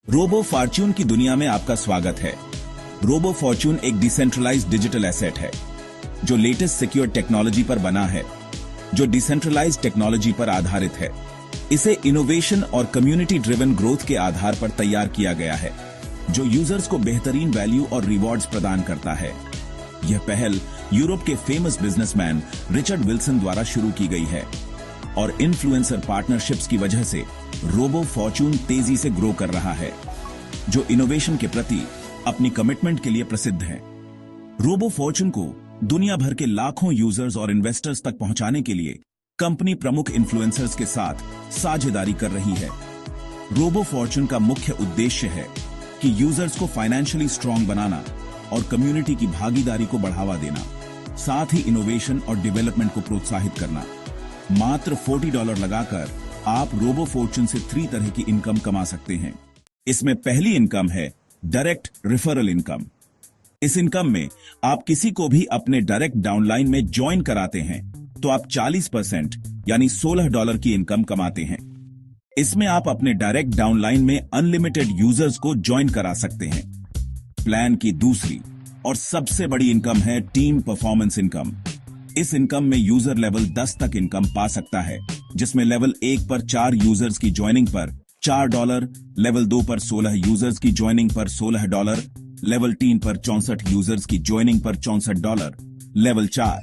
Robo Fortune की दुनिया में आपका स्वागत है। रोबो फॉर्च्यून एक डिसेंट्रलाइज्ड डिजिटल एसेट है जो लेटेस्ट सिक्योर टेक्नोलॉजी पर बना है, जो डिसेंट्रलाइज्ड टेक्नोलॉजी पर आधारित है। इसे इनोवेशन और कम्युनिटी ड्रिवन ग्रोथ के आधार पर तैयार किया गया है, जो यूजर्स को बेहतरीन वैल्यू और रिवॉर्ड्स प्रदान करता है। यह पहल यूरोप के फेमस बिजनेसमैन रिचर्ड विल्सन द्वारा शुरू की गई है और इन्फ्लुएंसर पार्टनरशिप्स की वजह से रोबो फॉर्च्यून तेजी से ग्रो कर रहा है, जो इनोवेशन के प्रति अपनी कमिटमेंट के लिए प्रसिद्ध है। रोबो फॉर्च्यून को दुनिया भर के लाखों यूजर्स और इन्वेस्टर्स तक पहुंचाने के लिए कंपनी प्रमुख इन्फ्लुएंसर्स के साथ साझेदारी कर रही है। रोबो फॉर्च्यून का मुख्य उद्देश्य है कि यूजर्स को फाइनेंशियली स्ट्रांग बनाना और कम्युनिटी की भागीदारी को बढ़ावा देना, साथ ही इनोवेशन और डेवलपमेंट को प्रोत्साहित करना। मात्र $40 लगाकर आप रोबो फॉर्च्यून से 3 तरह की इनकम कमा सकते हैं। इसमें पहली इनकम है डायरेक्ट रेफरल इनकम। इस इनकम में आप किसी को भी अपने डायरेक्ट डाउनलाइन में ज्वाइन कराते हैं तो आप 40% यानी $16 की इनकम कमाते हैं। इसमें आप अपने डायरेक्ट डाउनलाइन में अनलिमिटेड यूजर्स को ज्वाइन करा सकते हैं। प्लान की दूसरी और सबसे बड़ी इनकम है टीम परफॉर्मेंस इनकम। इस इनकम में यूजर लेवल 10 तक इनकम पा सकता है, जिसमें लेवल 1 पर 4 यूजर्स की ज्वाइनिंग पर $4, लेवल 2 पर 16 यूजर्स की ज्वाइनिंग पर $16, लेवल 3 पर 64 यूजर्स की ज्वाइनिंग पर $64, लेवल 4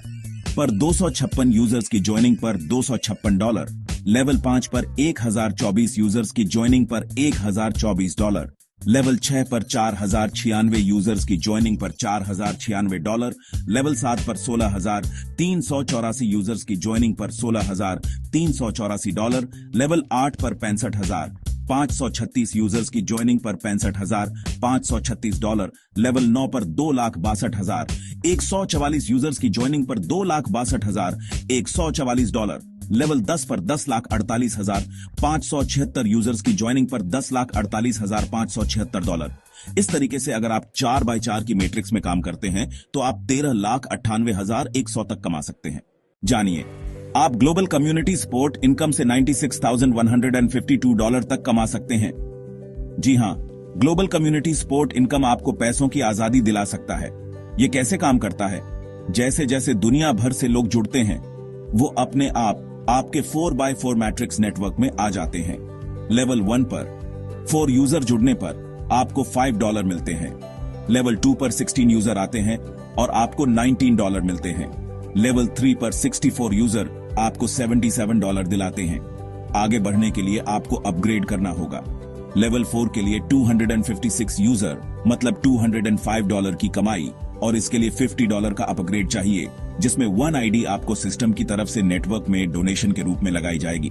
पर 256 यूजर्स की ज्वाइनिंग पर $256, लेवल 5 पर 1024 यूजर्स की ज्वाइनिंग पर $1024, लेवल 6 पर 4096 यूजर्स की ज्वाइनिंग पर $4096, लेवल 7 पर 16384 यूजर्स की ज्वाइनिंग पर $16384, लेवल 8 पर 65536 यूजर्स की ज्वाइनिंग पर $65,536, लेवल 9 पर 2,62,144 यूजर्स की ज्वाइनिंग पर $2,62,144, लेवल 10 पर 10,48,576 यूजर्स की ज्वाइनिंग पर $10,48,576। इस तरीके से अगर आप 4x4 की मैट्रिक्स में काम करते हैं तो आप 13,98,100 तक कमा सकते हैं। जानिए, आप ग्लोबल कम्युनिटी सपोर्ट इनकम से $96,152 तक कमा सकते हैं। जी हां, ग्लोबल कम्युनिटी सपोर्ट इनकम आपको पैसों की आजादी दिला सकता है। यह कैसे काम करता है? जैसे जैसे दुनिया भर से लोग जुड़ते हैं, वो अपने आप आपके 4x4 मैट्रिक्स नेटवर्क में आ जाते हैं। लेवल 1 पर 4 यूजर जुड़ने पर आपको $5 मिलते हैं। लेवल 2 पर 16 यूजर आते हैं और आपको $19 मिलते हैं। लेवल 3 पर 64 यूजर आपको $77 दिलाते हैं। आगे बढ़ने के लिए आपको अपग्रेड करना होगा। लेवल 4 के लिए 256 यूजर मतलब $205 की कमाई, और इसके लिए $50 का अपग्रेड चाहिए, जिसमें 1 आईडी आपको सिस्टम की तरफ से नेटवर्क में डोनेशन के रूप में लगाई जाएगी।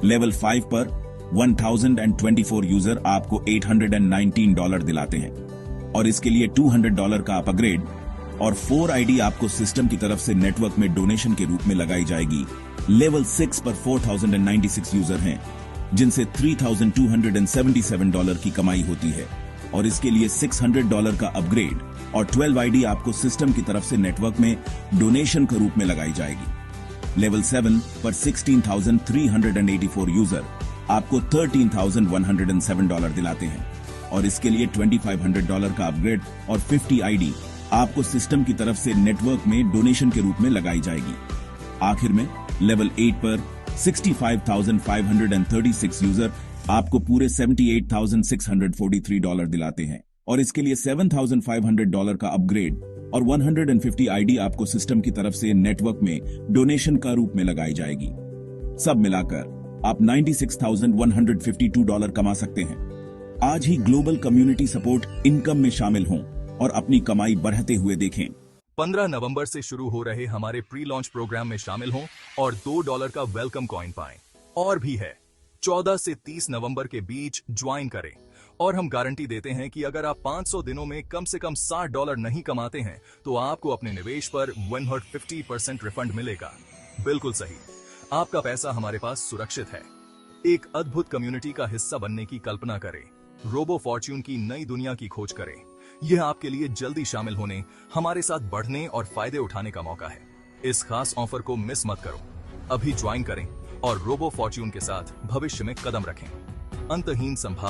लेवल 5 पर 1024 यूजर आपको $819 दिलाते हैं और इसके लिए $200 का अपग्रेड और 4 आईडी आपको सिस्टम की तरफ से नेटवर्क में डोनेशन के रूप में लगाई जाएगी। लेवल 6 पर 4096 यूजर हैं, जिनसे $3277 की कमाई होती है और इसके लिए $600 का अपग्रेड और 12 आईडी आपको सिस्टम की तरफ से नेटवर्क में डोनेशन के रूप में लगाई जाएगी। लेवल 7 पर 16,384 यूजर आपको $13,107 दिलाते हैं और इसके लिए $2,500 का अपग्रेड और 50 आईडी आपको सिस्टम की तरफ से नेटवर्क में डोनेशन के रूप में लगाई जाएगी। आखिर में लेवल 8 पर 65,536 यूजर आपको पूरे $78,643 दिलाते हैं और इसके लिए $7,500 का अपग्रेड और 150 आईडी आपको सिस्टम की तरफ से नेटवर्क में डोनेशन का रूप में लगाई जाएगी। सब मिलाकर आप $96,152 कमा सकते हैं। आज ही ग्लोबल कम्युनिटी सपोर्ट इनकम में शामिल हों और अपनी कमाई बढ़ाते हुए देखें। 15 नवंबर से शुरू हो रहे हमारे प्री लॉन्च प्रोग्राम में शामिल हों और $2 का वेलकम कॉइन पाएं। और भी है, 14 से 30 नवंबर के बीच ज्वाइन करें और हम गारंटी देते हैं कि अगर आप 500 दिनों में कम से कम $60 नहीं कमाते हैं तो आपको अपने निवेश पर 150% रिफंड मिलेगा। बिल्कुल सही, आपका पैसा हमारे पास सुरक्षित है। एक अद्भुत कम्युनिटी का हिस्सा बनने की कल्पना करें। रोबो फॉर्च्यून की नई दुनिया की खोज करें। यह आपके लिए जल्दी शामिल होने, हमारे साथ बढ़ने और फायदे उठाने का मौका है। इस खास ऑफर को मिस मत करो। अभी ज्वाइन करें और रोबो फॉर्च्यून के साथ भविष्य में कदम रखें। अंतहीन संभावना।